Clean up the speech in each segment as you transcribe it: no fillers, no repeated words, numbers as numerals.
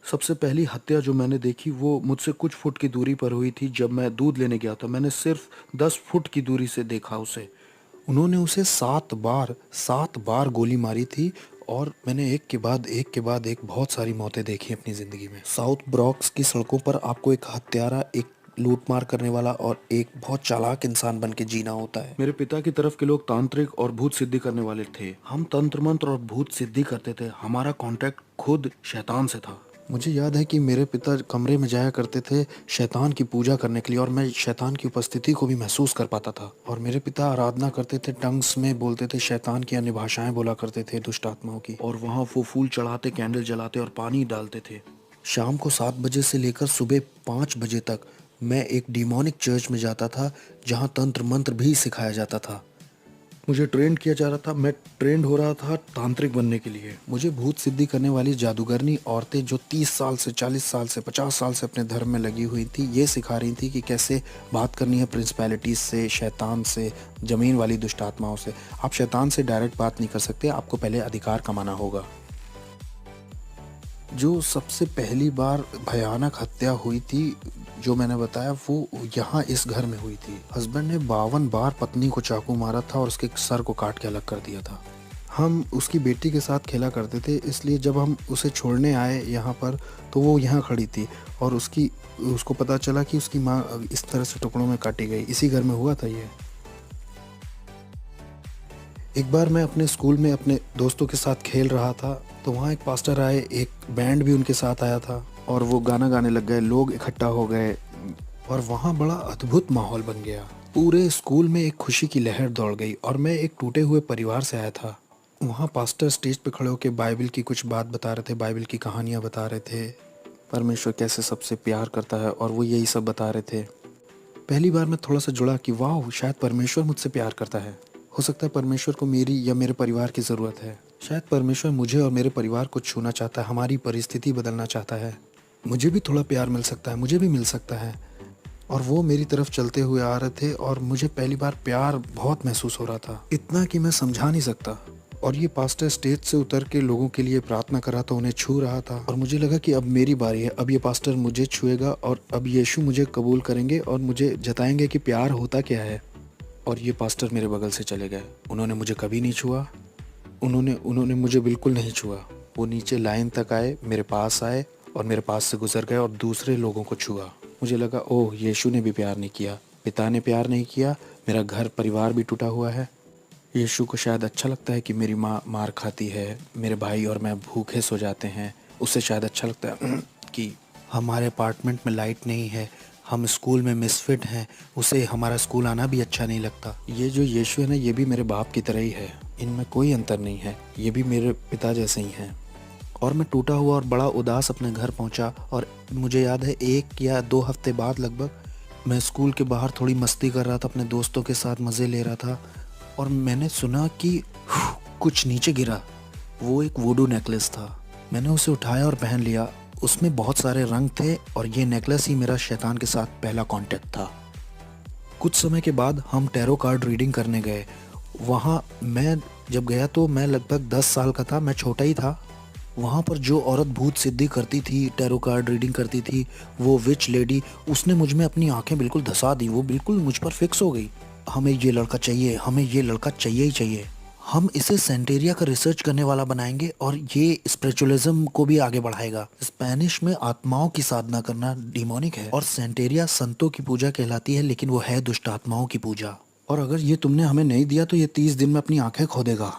सबसे पहली हत्या जो मैंने देखी वो मुझसे कुछ फुट की दूरी पर हुई थी। जब मैं दूध लेने गया था, मैंने सिर्फ 10 फुट की दूरी से देखा उसे। उन्होंने उसे 7 बार गोली मारी थी और मैंने एक के बाद एक बहुत सारी मौतें देखी अपनी ज़िंदगी में। साउथ ब्रॉक्स की सड़कों पर आपको एक हत्यारा, एक लूटमार करने वाला और एक बहुत चालाक इंसान बन के जीना होता है। मेरे पिता की तरफ के लोग तांत्रिक और भूत सिद्धि करने वाले थे। हम तंत्र मंत्र और भूत सिद्धि करते थे। हमारा कांटेक्ट खुद शैतान से था। मुझे याद है कि मेरे पिता कमरे में जाया करते थे शैतान की पूजा करने के लिए, और मैं शैतान की उपस्थिति को भी महसूस कर पाता था। और मेरे पिता आराधना करते थे, टंग्स में बोलते थे, शैतान की अन्य भाषाएं बोला करते थे, दुष्ट आत्माओं की। और वहाँ वो फूल चढ़ाते, कैंडल जलाते और पानी डालते थे। शाम को 7 बजे से लेकर सुबह 5 बजे तक मैं एक डिमोनिक चर्च में जाता था जहाँ तंत्र मंत्र भी सिखाया जाता था। मुझे ट्रेंड किया जा रहा था। मैं ट्रेंड हो रहा था तांत्रिक बनने के लिए। मुझे भूत सिद्धि करने वाली जादूगरनी औरतें जो 30 साल से, 40 साल से, 50 साल से अपने धर्म में लगी हुई थी, ये सिखा रही थी कि कैसे बात करनी है प्रिंसिपैलिटीज से, शैतान से, ज़मीन वाली दुष्ट आत्माओं से। आप शैतान से डायरेक्ट बात नहीं कर सकते, आपको पहले अधिकार कमाना होगा। जो सबसे पहली बार भयानक हत्या हुई थी जो मैंने बताया, वो यहाँ इस घर में हुई थी। हस्बैंड ने 52 बार पत्नी को चाकू मारा था और उसके सर को काट के अलग कर दिया था। हम उसकी बेटी के साथ खेला करते थे, इसलिए जब हम उसे छोड़ने आए यहाँ पर तो वो यहाँ खड़ी थी और उसको पता चला कि उसकी माँ इस तरह से टुकड़ों में काटी गई। इसी घर में हुआ था ये। एक बार मैं अपने स्कूल में अपने दोस्तों के साथ खेल रहा था तो वहाँ एक पास्टर आए, एक बैंड भी उनके साथ आया था और वो गाना गाने लग गए, लोग इकट्ठा हो गए और वहाँ बड़ा अद्भुत माहौल बन गया। पूरे स्कूल में एक खुशी की लहर दौड़ गई और मैं एक टूटे हुए परिवार से आया था। वहाँ पास्टर स्टेज पे खड़े होकर बाइबल की कुछ बात बता रहे थे, बाइबल की कहानियाँ बता रहे थे, परमेश्वर कैसे सबसे प्यार करता है, और वो यही सब बता रहे थे। पहली बार मैं थोड़ा सा जुड़ा कि वाह, शायद परमेश्वर मुझसे प्यार करता है। हो सकता है परमेश्वर को मेरी या मेरे परिवार की ज़रूरत है। शायद परमेश्वर मुझे और मेरे परिवार को छूना चाहता है, हमारी परिस्थिति बदलना चाहता है। मुझे भी थोड़ा प्यार मिल सकता है, मुझे भी मिल सकता है। और वो मेरी तरफ चलते हुए आ रहे थे और मुझे पहली बार प्यार बहुत महसूस हो रहा था, इतना कि मैं समझा नहीं सकता। और ये पास्टर स्टेज से उतर के लोगों के लिए प्रार्थना कर रहा था, उन्हें छू रहा था और मुझे लगा कि अब मेरी बारी है, अब ये पास्टर मुझे छुएगा और अब यीशु मुझे कबूल करेंगे और मुझे जताएंगे कि प्यार होता क्या है। और ये पास्टर मेरे बगल से चले गए। उन्होंने मुझे कभी नहीं छुआ, उन्होंने मुझे बिल्कुल नहीं छुआ। वो नीचे लाइन तक आए, मेरे पास आए और मेरे पास से गुजर गए और दूसरे लोगों को छुआ। मुझे लगा ओह, यीशु ने भी प्यार नहीं किया, पिता ने प्यार नहीं किया, मेरा घर परिवार भी टूटा हुआ है। यीशु को शायद अच्छा लगता है कि मेरी माँ मार खाती है, मेरे भाई और मैं भूखे सो जाते हैं। उसे शायद अच्छा लगता है कि हमारे अपार्टमेंट में लाइट नहीं है, हम स्कूल में मिसफिट हैं, उसे हमारा स्कूल आना भी अच्छा नहीं लगता। ये जो यीशु है ना, ये भी मेरे बाप की तरह ही है, इनमें कोई अंतर नहीं है, ये भी मेरे पिता जैसे ही हैं। और मैं टूटा हुआ और बड़ा उदास अपने घर पहुंचा और मुझे याद है 1 या 2 हफ्ते बाद लगभग मैं स्कूल के बाहर थोड़ी मस्ती कर रहा था, अपने दोस्तों के साथ मज़े ले रहा था और मैंने सुना कि कुछ नीचे गिरा। वो एक वुडू नेकलेस था। मैंने उसे उठाया और पहन लिया। उसमें बहुत सारे रंग थे और ये नेकलेस ही मेरा शैतान के साथ पहला कांटेक्ट था। कुछ समय के बाद हम टैरो कार्ड रीडिंग करने गए। वहाँ मैं जब गया तो मैं लगभग 10 साल का था, मैं छोटा ही था। वहाँ पर जो औरत भूत सिद्धि करती थी, टैरो कार्ड रीडिंग करती थी, वो विच लेडी, उसने मुझ में अपनी आंखें बिल्कुल धंसा दी। वो बिल्कुल मुझ पर फिक्स हो गई। हमें ये लड़का चाहिए, हमें ये लड़का चाहिए ही चाहिए। हम इसे सेंटेरिया का रिसर्च करने वाला बनाएंगे और ये स्पिरिचुअलिज्म को भी आगे बढ़ाएगा। स्पेनिश में आत्माओं की साधना करना डिमोनिक है और सेंटेरिया संतों की पूजा कहलाती है, लेकिन वो है दुष्ट आत्माओं की पूजा। और अगर ये तुमने हमें नहीं दिया तो ये 30 दिन में अपनी आंखें खो देगा।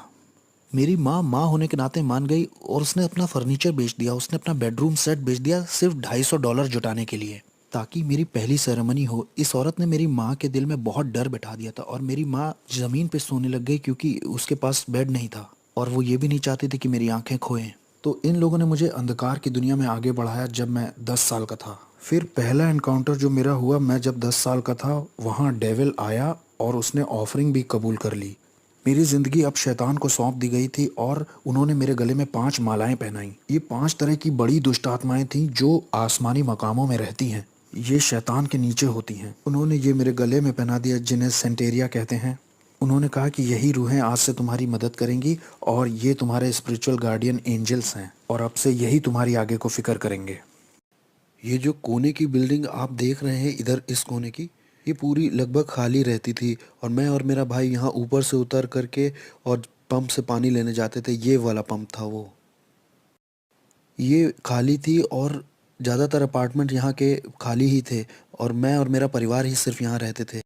मेरी माँ माँ होने के नाते मान गई और उसने अपना फर्नीचर बेच दिया, उसने अपना बेडरूम सेट बेच दिया सिर्फ $250 जुटाने के लिए, ताकि मेरी पहली सेरेमनी हो। इस औरत ने मेरी माँ के दिल में बहुत डर बैठा दिया था और मेरी माँ ज़मीन पे सोने लग गई क्योंकि उसके पास बेड नहीं था और वो ये भी नहीं चाहती थी कि मेरी आंखें खोएं। तो इन लोगों ने मुझे अंधकार की दुनिया में आगे बढ़ाया जब मैं 10 साल का था। फिर पहला एनकाउंटर जो मेरा हुआ, मैं जब 10 साल का था, वहाँ डेविल आया और उसने ऑफरिंग भी कबूल कर ली। मेरी ज़िंदगी अब शैतान को सौंप दी गई थी और उन्होंने मेरे गले में 5 मालाएं पहनाई। ये 5 तरह की बड़ी दुष्ट आत्माएं थीं जो आसमानी मकामों में रहती हैं। ये शैतान के नीचे होती हैं। उन्होंने ये मेरे गले में पहना दिया, जिन्हें सेंटेरिया कहते हैं। उन्होंने कहा कि यही रूहें आज से तुम्हारी मदद करेंगी और ये तुम्हारे स्पिरिचुअल गार्डियन एंजल्स हैं और अब से यही तुम्हारी आगे को फिक्र करेंगे। ये जो कोने की बिल्डिंग आप देख रहे हैं इधर इस कोने की, ये पूरी लगभग खाली रहती थी और मैं और मेरा भाई यहाँ ऊपर से उतर करके और पंप से पानी लेने जाते थे। ये वाला पंप था वो। ये खाली थी और ज़्यादातर अपार्टमेंट यहाँ के खाली ही थे और मैं और मेरा परिवार ही सिर्फ यहाँ रहते थे।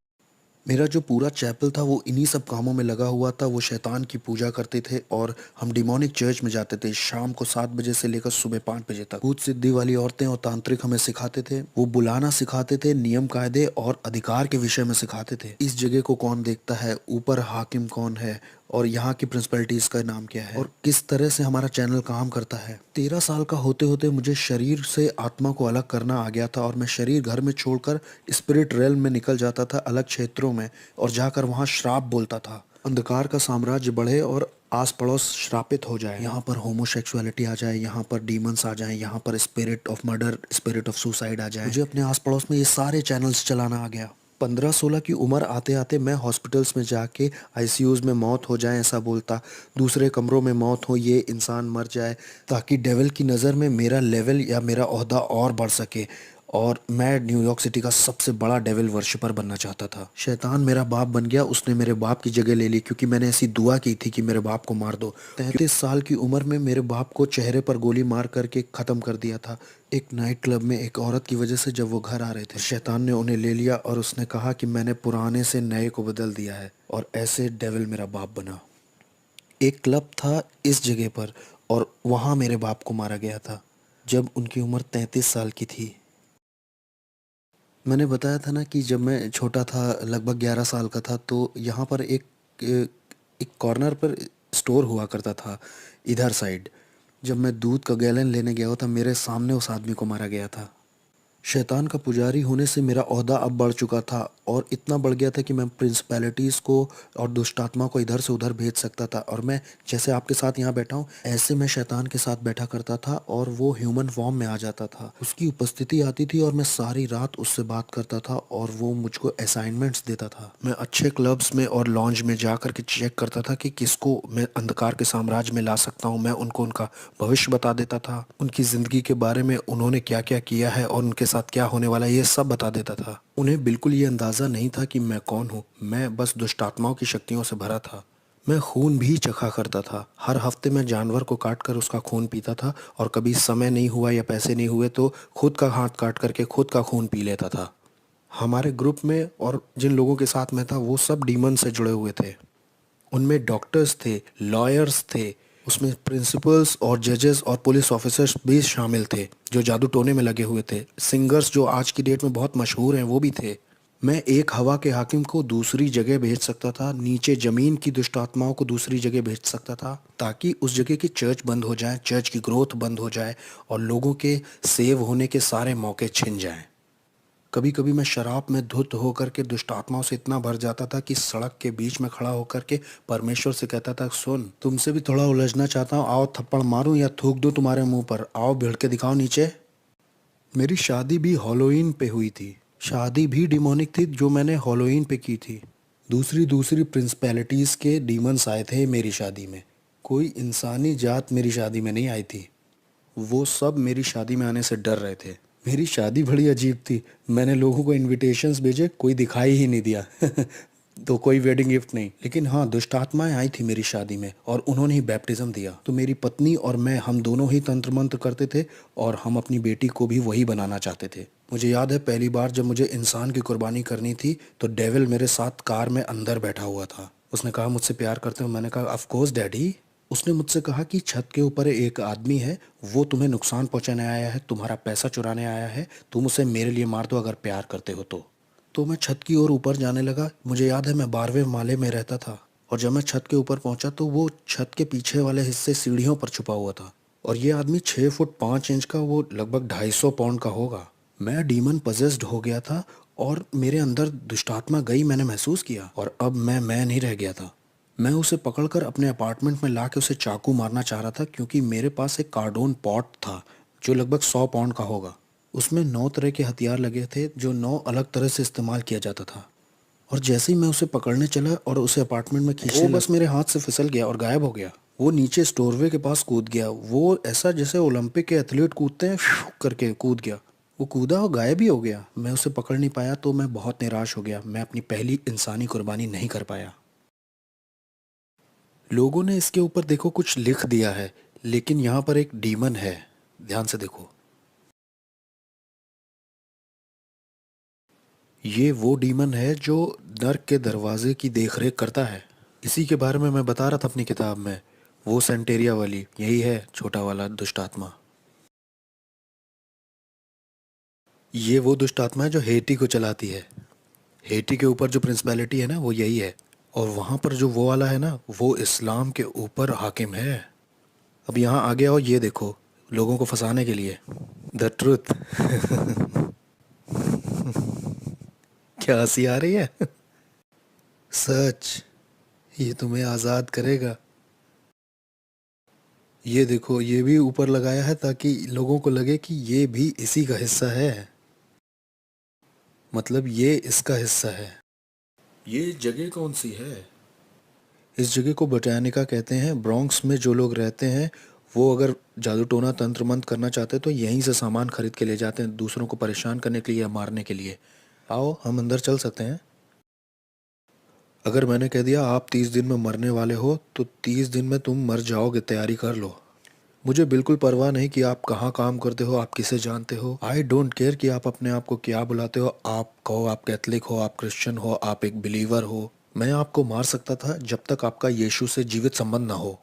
मेरा जो पूरा चैपल था वो इन्हीं सब कामों में लगा हुआ था। वो शैतान की पूजा करते थे और हम डिमोनिक चर्च में जाते थे शाम को 7 बजे से लेकर सुबह 5 बजे तक। भूत सिद्धि वाली औरतें और तांत्रिक हमें सिखाते थे। वो बुलाना सिखाते थे, नियम कायदे और अधिकार के विषय में सिखाते थे। इस जगह को कौन देखता है, ऊपर हाकिम कौन है और यहाँ की प्रिंसिपलिटीज का नाम क्या है और किस तरह से हमारा चैनल काम करता है। 13 साल का होते होते मुझे शरीर से आत्मा को अलग करना आ गया था और मैं शरीर घर में छोड़कर स्पिरिट रेल्म में निकल जाता था, अलग क्षेत्रों में, और जाकर वहाँ श्राप बोलता था। अंधकार का साम्राज्य बढ़े और आस पड़ोस श्रापित हो जाए। यहाँ पर होमोसेक्सुअलिटी आ जाए, यहाँ पर डीमंस आ जाए, यहाँ पर spirit of murder, spirit of suicide आ जाए। मुझे अपने आस पड़ोस में ये सारे चैनल्स चलाना आ गया। 15-16 की उम्र आते आते मैं हॉस्पिटल्स में जाके आईसीयूज में मौत हो जाए ऐसा बोलता, दूसरे कमरों में मौत हो, ये इंसान मर जाए, ताकि डेविल की नज़र में मेरा लेवल या मेरा ओहदा और बढ़ सके और मैं न्यूयॉर्क सिटी का सबसे बड़ा डेविल वर्शिपर बनना चाहता था। शैतान मेरा बाप बन गया, उसने मेरे बाप की जगह ले ली क्योंकि मैंने ऐसी दुआ की थी कि मेरे बाप को मार दो। 33 साल की उम्र में मेरे बाप को चेहरे पर गोली मार करके ख़त्म कर दिया था एक नाइट क्लब में एक औरत की वजह से। जब वो घर आ रहे थे शैतान ने उन्हें ले लिया और उसने कहा कि मैंने पुराने से नए को बदल दिया है और ऐसे डेविल मेरा बाप बना। एक क्लब था इस जगह पर और वहाँ मेरे बाप को मारा गया था जब उनकी उम्र 33 साल की थी। मैंने बताया था ना कि जब मैं छोटा था, लगभग 11 साल का था, तो यहाँ पर एक कॉर्नर पर स्टोर हुआ करता था इधर साइड। जब मैं दूध का गैलन लेने गया था मेरे सामने उस आदमी को मारा गया था। शैतान का पुजारी होने से मेरा ओहदा अब बढ़ चुका था और इतना बढ़ गया था कि मैं प्रिंसिपैलिटीज़ को और दुष्ट आत्मा को इधर से उधर भेज सकता था। और मैं जैसे आपके साथ यहाँ बैठा हूँ ऐसे मैं शैतान के साथ बैठा करता था और वो ह्यूमन फॉर्म में आ जाता था। उसकी उपस्थिति आती थी और मैं सारी रात उससे बात करता था और वो मुझको असाइनमेंट्स देता था। मैं अच्छे क्लब्स में और लॉन्ज में जा कर के चेक करता था कि किसको मैं अंधकार के साम्राज्य में ला सकता हूँ। मैं उनको उनका भविष्य बता देता था, उनकी ज़िंदगी के बारे में उन्होंने क्या क्या किया है और उनके साथ क्या होने वाला है ये सब बता देता था। उन्हें बिल्कुल ये अंदाज़ा नहीं था कि मैं कौन हूँ, मैं बस दुष्ट आत्माओं की शक्तियों से भरा था। मैं खून भी चखा करता था। हर हफ्ते मैं जानवर को काट कर उसका खून पीता था और कभी समय नहीं हुआ या पैसे नहीं हुए तो खुद का हाथ काट करके खुद का खून पी लेता था। हमारे ग्रुप में और जिन लोगों के साथ मैं था वो सब डीमन से जुड़े हुए थे। उनमें डॉक्टर्स थे, लॉयर्स थे, उसमें प्रिंसिपल्स और जजेस और पुलिस ऑफिसर्स भी शामिल थे जो जादू टोने में लगे हुए थे। सिंगर्स जो आज की डेट में बहुत मशहूर हैं वो भी थे। मैं एक हवा के हाकिम को दूसरी जगह भेज सकता था, नीचे ज़मीन की दुष्ट आत्माओं को दूसरी जगह भेज सकता था ताकि उस जगह की चर्च बंद हो जाए, चर्च की ग्रोथ बंद हो जाए और लोगों के सेव होने के सारे मौके छिन जाएं। कभी कभी मैं शराब में धुत होकर के दुष्ट आत्माओं से इतना भर जाता था कि सड़क के बीच में खड़ा होकर के परमेश्वर से कहता था, सुन तुमसे भी थोड़ा उलझना चाहता हूँ, आओ थप्पड़ मारूं या थूक दूं तुम्हारे मुंह पर, आओ भिड़ के दिखाओ नीचे। मेरी शादी भी हॉलोवीन पे हुई थी। शादी भी डिमोनिक थी जो मैंने हॉलोवीन पे की थी। दूसरी दूसरी प्रिंसिपैलिटीज़ के डीमंस आए थे मेरी शादी में। कोई इंसानी जात मेरी शादी में नहीं आई थी। वो सब मेरी शादी में आने से डर रहे थे। मेरी शादी बड़ी अजीब थी। मैंने लोगों को इनविटेशंस भेजे, कोई दिखाई ही नहीं दिया तो कोई वेडिंग गिफ्ट नहीं। लेकिन हाँ, दुष्ट आत्माएं आई थी मेरी शादी में और उन्होंने ही बैप्टिज्म दिया। तो मेरी पत्नी और मैं, हम दोनों ही तंत्र मंत्र करते थे और हम अपनी बेटी को भी वही बनाना चाहते थे। मुझे याद है पहली बार जब मुझे इंसान की कुर्बानी करनी थी तो डेविल मेरे साथ कार में अंदर बैठा हुआ था। उसने कहा, मुझसे प्यार करते हो? मैंने कहा, ऑफ कोर्स डैडी। उसने मुझसे कहा कि छत के ऊपर एक आदमी है, वो तुम्हें नुकसान पहुंचाने आया है, तुम्हारा पैसा चुराने आया है, तुम उसे मेरे लिए मार दो अगर प्यार करते हो तो मैं छत की ओर ऊपर जाने लगा। मुझे याद है मैं 12वें माले में रहता था और जब मैं छत के ऊपर पहुंचा तो वो छत के पीछे वाले हिस्से सीढ़ियों पर छुपा हुआ था और ये आदमी 6 फुट 5 इंच का, वो लगभग 250 पाउंड का होगा। मैं डीमन पजेस्ड हो गया था और मेरे अंदर दुष्टात्मा गई, मैंने महसूस किया और अब मैं नहीं रह गया था। मैं उसे पकड़कर अपने अपार्टमेंट में ला के उसे चाकू मारना चाह रहा था क्योंकि मेरे पास एक कार्डोन पॉट था जो लगभग 100 पाउंड का होगा। उसमें 9 तरह के हथियार लगे थे जो 9 अलग तरह से इस्तेमाल किया जाता था। और जैसे ही मैं उसे पकड़ने चला और उसे अपार्टमेंट में खींचने वो बस मेरे हाथ से फिसल गया और गायब हो गया। वो नीचे स्टोरवे के पास कूद गया। वो ऐसा जैसे ओलंपिक के एथलीट कूदते हैं, फ्यू करके कूद गया। वो कूदा और गायब ही हो गया। मैं उसे पकड़ नहीं पाया तो मैं बहुत निराश हो गया। मैं अपनी पहली इंसानी कुर्बानी नहीं कर पाया। लोगों ने इसके ऊपर देखो कुछ लिख दिया है, लेकिन यहाँ पर एक डीमन है। ध्यान से देखो, ये वो डीमन है जो नर्क के दरवाजे की देखरेख करता है। इसी के बारे में मैं बता रहा था अपनी किताब में। वो सेंटेरिया वाली यही है, छोटा वाला दुष्ट आत्मा। ये वो दुष्ट आत्मा है जो हेटी को चलाती है। हेटी के ऊपर जो प्रिंसिपैलिटी है ना, वो यही है। और वहाँ पर जो वो वाला है ना, वो इस्लाम के ऊपर हाकिम है। अब यहाँ आगे आओ, ये देखो, लोगों को फंसाने के लिए द ट्रुथ। क्या हंसी आ रही है? सच, ये तुम्हें आज़ाद करेगा। ये देखो, ये भी ऊपर लगाया है ताकि लोगों को लगे कि ये भी इसी का हिस्सा है। मतलब ये इसका हिस्सा है। ये जगह कौन सी है? इस जगह को बोटानिका कहते हैं। ब्रॉन्क्स में जो लोग रहते हैं, वो अगर जादू टोना तंत्र मंत्र करना चाहते हैं तो यहीं से सामान खरीद के ले जाते हैं, दूसरों को परेशान करने के लिए या मारने के लिए। आओ, हम अंदर चल सकते हैं। अगर मैंने कह दिया आप 30 दिन में मरने वाले हो, तो 30 दिन में तुम मर जाओगे, तैयारी कर लो। मुझे बिल्कुल परवाह नहीं कि आप कहाँ काम करते हो, आप किसे जानते हो। आई डोंट केयर कि आप अपने आप को क्या बुलाते हो। आप कहो आप कैथलिक हो, आप क्रिश्चियन हो, आप एक बिलीवर हो। मैं आपको मार सकता था जब तक आपका यीशु से जीवित संबंध ना हो।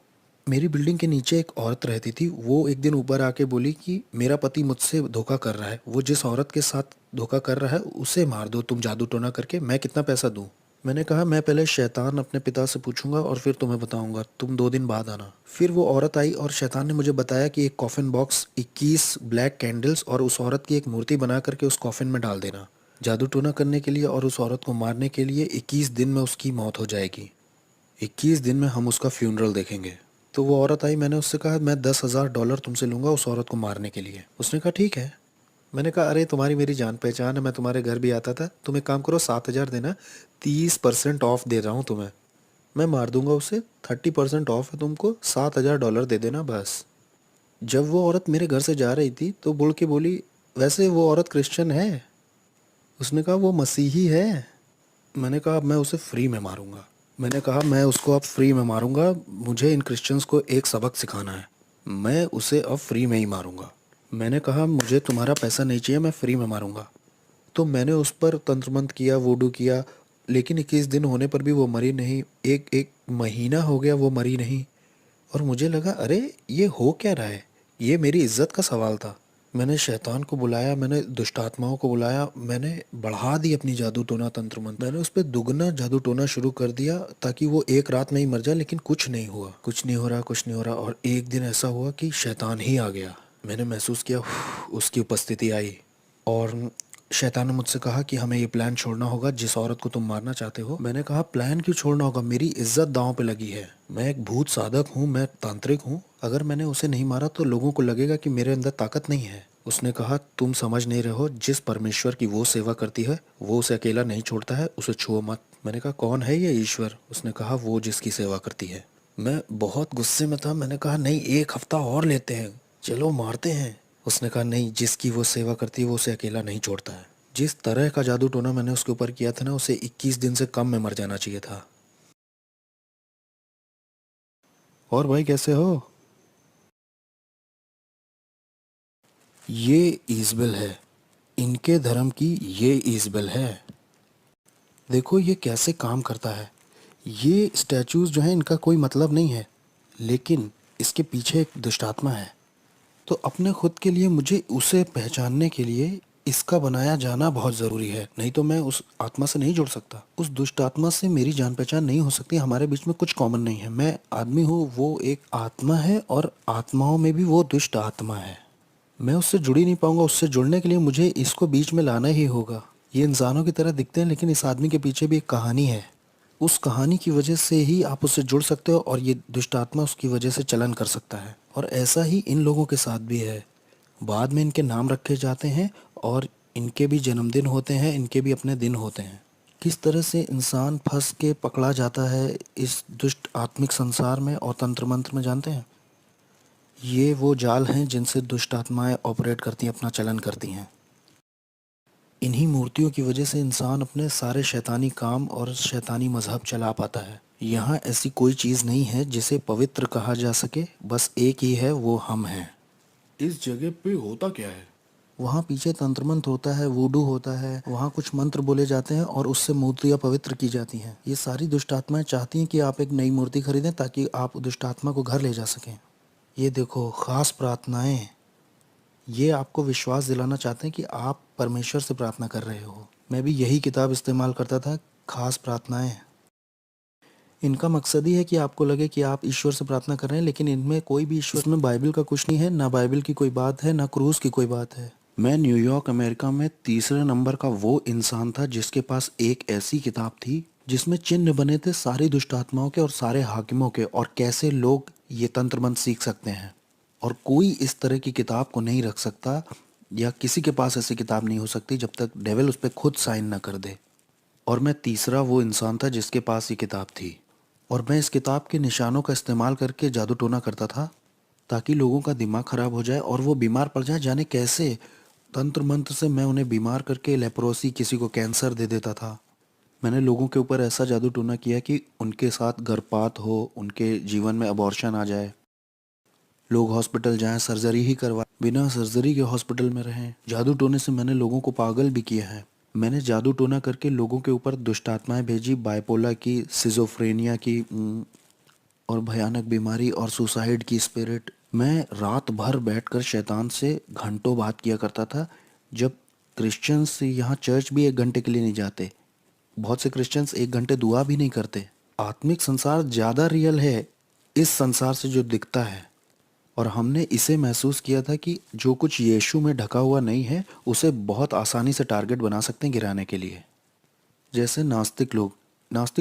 मेरी बिल्डिंग के नीचे एक औरत रहती थी। वो एक दिन ऊपर आके बोली कि मेरा पति मुझसे धोखा कर रहा है। वो जिस औरत के साथ धोखा कर रहा है उसे मार दो तुम जादू टोना करके, मैं कितना पैसा दूं। मैंने कहा मैं पहले शैतान अपने पिता से पूछूंगा और फिर तुम्हें बताऊंगा, तुम 2 दिन बाद आना। फिर वो औरत आई और शैतान ने मुझे बताया कि एक कॉफिन बॉक्स, 21 ब्लैक कैंडल्स और उस औरत की एक मूर्ति बना करके उस कॉफिन में डाल देना, जादू टोना करने के लिए और उस औरत को मारने के लिए। 21 दिन में उसकी मौत हो जाएगी। 21 दिन में हम उसका फ्यूनरल देखेंगे। तो वो औरत आई, मैंने उससे कहा मैं $10,000 तुमसे लूँगा उस औरत को मारने के लिए। उसने कहा ठीक है। मैंने कहा अरे तुम्हारी मेरी जान पहचान है, मैं तुम्हारे घर भी आता था। तुम एक काम करो, 7,000 देना, 30% ऑफ दे रहा हूँ तुम्हें। मैं मार दूंगा उसे, 30% ऑफ है तुमको, $7,000 दे देना बस। जब वो औरत मेरे घर से जा रही थी तो बोल के बोली, वैसे वो औरत क्रिश्चियन है। उसने कहा वो मसीही है। मैंने कहा अब मैं उसे फ्री में मारूंगा। मैंने कहा मैं उसको अब फ्री में मारूंगा। मुझे इन क्रिश्चियंस को एक सबक सिखाना है। मैं उसे अब फ्री में ही मारूंगा। मैंने कहा मुझे तुम्हारा पैसा नहीं चाहिए, मैं फ्री में मारूंगा। तो मैंने उस पर तंत्र मंत्र किया, वूडू किया, लेकिन 21 दिन होने पर भी वो मरी नहीं। एक एक महीना हो गया वो मरी नहीं। और मुझे लगा अरे ये हो क्या रहा है, ये मेरी इज्जत का सवाल था। मैंने शैतान को बुलाया, मैंने दुष्ट आत्माओं को बुलाया, मैंने बढ़ा दी अपनी जादू टोना तंत्र मंत्र। मैंने उस पर दुगना जादू टोना शुरू कर दिया ताकि वो एक रात में ही मर जाए। लेकिन कुछ नहीं हुआ, कुछ नहीं हो रहा, कुछ नहीं हो रहा। और एक दिन ऐसा हुआ कि शैतान ही आ गया। मैंने महसूस किया उसकी उपस्थिति आई। और शैतान ने मुझसे कहा कि हमें ये प्लान छोड़ना होगा जिस औरत को तुम मारना चाहते हो। मैंने कहा प्लान क्यों छोड़ना होगा, मेरी इज्जत दांव पे लगी है। मैं एक भूत साधक हूँ, मैं तांत्रिक हूँ। अगर मैंने उसे नहीं मारा तो लोगों को लगेगा कि मेरे अंदर ताकत नहीं है। उसने कहा तुम समझ नहीं रहे हो, जिस परमेश्वर की वो सेवा करती है वो उसे अकेला नहीं छोड़ता है, उसे छुओ मत। मैंने कहा कौन है ये ईश्वर? उसने कहा वो जिसकी सेवा करती है। मैं बहुत गुस्से में था। मैंने कहा नहीं, 1 हफ्ता और लेते हैं, चलो मारते हैं। उसने कहा नहीं, जिसकी वो सेवा करती है वो उसे अकेला नहीं छोड़ता है। जिस तरह का जादू टोना मैंने उसके ऊपर किया था ना, उसे 21 दिन से कम में मर जाना चाहिए था। और भाई कैसे हो? ये ईजबेल है, इनके धर्म की ये ईजबेल है। देखो ये कैसे काम करता है। ये स्टैचूज जो हैं इनका कोई मतलब नहीं है, लेकिन इसके पीछे एक दुष्टात्मा है। तो अपने खुद के लिए मुझे उसे पहचानने के लिए इसका बनाया जाना बहुत ज़रूरी है, नहीं तो मैं उस आत्मा से नहीं जुड़ सकता। उस दुष्ट आत्मा से मेरी जान पहचान नहीं हो सकती। हमारे बीच में कुछ कॉमन नहीं है। मैं आदमी हूँ, वो एक आत्मा है, और आत्माओं में भी वो दुष्ट आत्मा है। मैं उससे जुड़ ही नहीं पाऊंगा। उससे जुड़ने के लिए मुझे इसको बीच में लाना ही होगा। ये इंसानों की तरह दिखते हैं, लेकिन इस आदमी के पीछे भी एक कहानी है। उस कहानी की वजह से ही आप उससे जुड़ सकते हो, और ये दुष्ट आत्मा उसकी वजह से चलन कर सकता है। और ऐसा ही इन लोगों के साथ भी है। बाद में इनके नाम रखे जाते हैं और इनके भी जन्मदिन होते हैं, इनके भी अपने दिन होते हैं। किस तरह से इंसान फंस के पकड़ा जाता है इस दुष्ट आत्मिक संसार में और तंत्र मंत्र में, जानते हैं? ये वो जाल हैं जिनसे दुष्ट आत्माएं ऑपरेट करती हैं, अपना चलन करती हैं। इन्हीं मूर्तियों की वजह से इंसान अपने सारे शैतानी काम और शैतानी मजहब चला पाता है। यहाँ ऐसी कोई चीज़ नहीं है जिसे पवित्र कहा जा सके, बस एक ही है, वो हम हैं। इस जगह पे होता क्या है? वहाँ पीछे तंत्र मंत्र होता है, वूडू होता है, वहाँ कुछ मंत्र बोले जाते हैं और उससे मूर्तियाँ पवित्र की जाती हैं। ये सारी दुष्ट आत्माएं चाहती हैं कि आप एक नई मूर्ति खरीदें ताकि आप दुष्ट आत्मा को घर ले जा सकें। ये देखो, खास प्रार्थनाएं, ये आपको विश्वास दिलाना चाहते हैं कि आप परमेश्वर से प्रार्थना कर रहे हो। मैं भी यही किताब इस्तेमाल करता था, खास प्रार्थनाएं। इनका मकसद ही है कि आपको लगे कि आप ईश्वर से प्रार्थना कर रहे हैं, लेकिन इनमें कोई भी ईश्वर, इसमें बाइबल का कुछ नहीं है, ना बाइबल की कोई बात है, ना क्रूस की कोई बात है। मैं न्यूयॉर्क अमेरिका में तीसरे नंबर का वो इंसान था जिसके पास एक ऐसी किताब थी जिसमें चिन्ह बने थे सारी दुष्ट आत्माओं के और सारे हाकिमों के, और कैसे लोग ये तंत्र मंत्र सीख सकते हैं। और कोई इस तरह की किताब को नहीं रख सकता, या किसी के पास ऐसी किताब नहीं हो सकती जब तक डेविल उस पर खुद साइन ना कर दे। और मैं तीसरा वो इंसान था जिसके पास ये किताब थी, और मैं इस किताब के निशानों का इस्तेमाल करके जादू टोना करता था ताकि लोगों का दिमाग खराब हो जाए और वो बीमार पड़ जाए। जाने कैसे तंत्र मंत्र से मैं उन्हें बीमार करके लेप्रोसी, किसी को कैंसर दे देता था। मैंने लोगों के ऊपर ऐसा जादू टोना किया कि उनके साथ गर्भपात हो, उनके जीवन में अबॉर्शन आ जाए, लोग हॉस्पिटल जाएं, सर्जरी ही करवाएं, बिना सर्जरी के हॉस्पिटल में रहें। जादू टोने से मैंने लोगों को पागल भी किया है। मैंने जादू टोना करके लोगों के ऊपर दुष्ट आत्माएं भेजी, बाइपोला की, सिजोफ्रेनिया की, और भयानक बीमारी और सुसाइड की स्पिरिट। मैं रात भर बैठकर शैतान से घंटों बात किया करता था। जब क्रिश्चियंस यहाँ चर्च भी 1 घंटे के लिए नहीं जाते, बहुत से क्रिश्चियंस 1 घंटे दुआ भी नहीं करते। आत्मिक संसार ज़्यादा रियल है इस संसार से जो दिखता है, और हमने इसे महसूस किया था कि जो कुछ यीशु में ढका हुआ नहीं है उसे बहुत आसानी से टारगेट बना सकते हैं गिराने के लिए। जैसे नास्तिक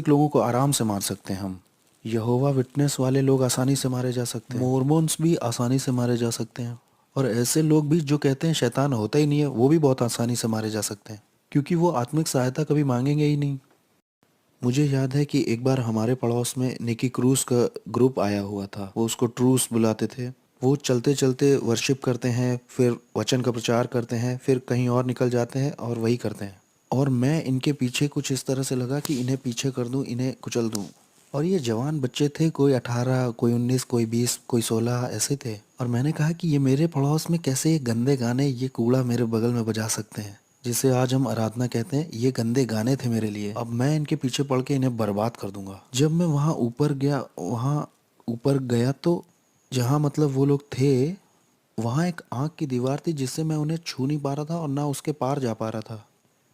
लोगों को आराम से मार सकते हैं हम, यहोवा विटनेस वाले लोग आसानी से मारे जा सकते हैं, मोर्मोन्स भी आसानी से मारे जा सकते हैं, और ऐसे लोग भी जो कहते हैं शैतान होता ही नहीं है, वो भी बहुत आसानी से मारे जा सकते हैं, क्योंकि वो आत्मिक सहायता कभी मांगेंगे ही नहीं। मुझे याद है कि एक बार हमारे पड़ोस में निकी क्रूज का ग्रुप आया हुआ था, वो उसको ट्रूस बुलाते थे। वो चलते चलते वर्शिप करते हैं, फिर वचन का प्रचार करते हैं, फिर कहीं और निकल जाते हैं और वही करते हैं। और मैं इनके पीछे कुछ इस तरह से लगा कि इन्हें पीछे कर दूं, इन्हें कुचल दूं। और ये जवान बच्चे थे, कोई 18, कोई 19, कोई 20, कोई 16 ऐसे थे। और मैंने कहा कि ये मेरे पड़ोस में कैसे ये गंदे गाने, ये कूड़ा मेरे बगल में बजा सकते हैं, जिसे आज हम आराधना कहते हैं। ये गंदे गाने थे मेरे लिए। अब मैं इनके पीछे पड़ के इन्हें बर्बाद कर दूंगा। जब मैं वहाँ ऊपर गया तो जहाँ मतलब वो लोग थे, वहाँ एक आँख की दीवार थी जिससे मैं उन्हें छू नहीं पा रहा था और ना उसके पार जा पा रहा था।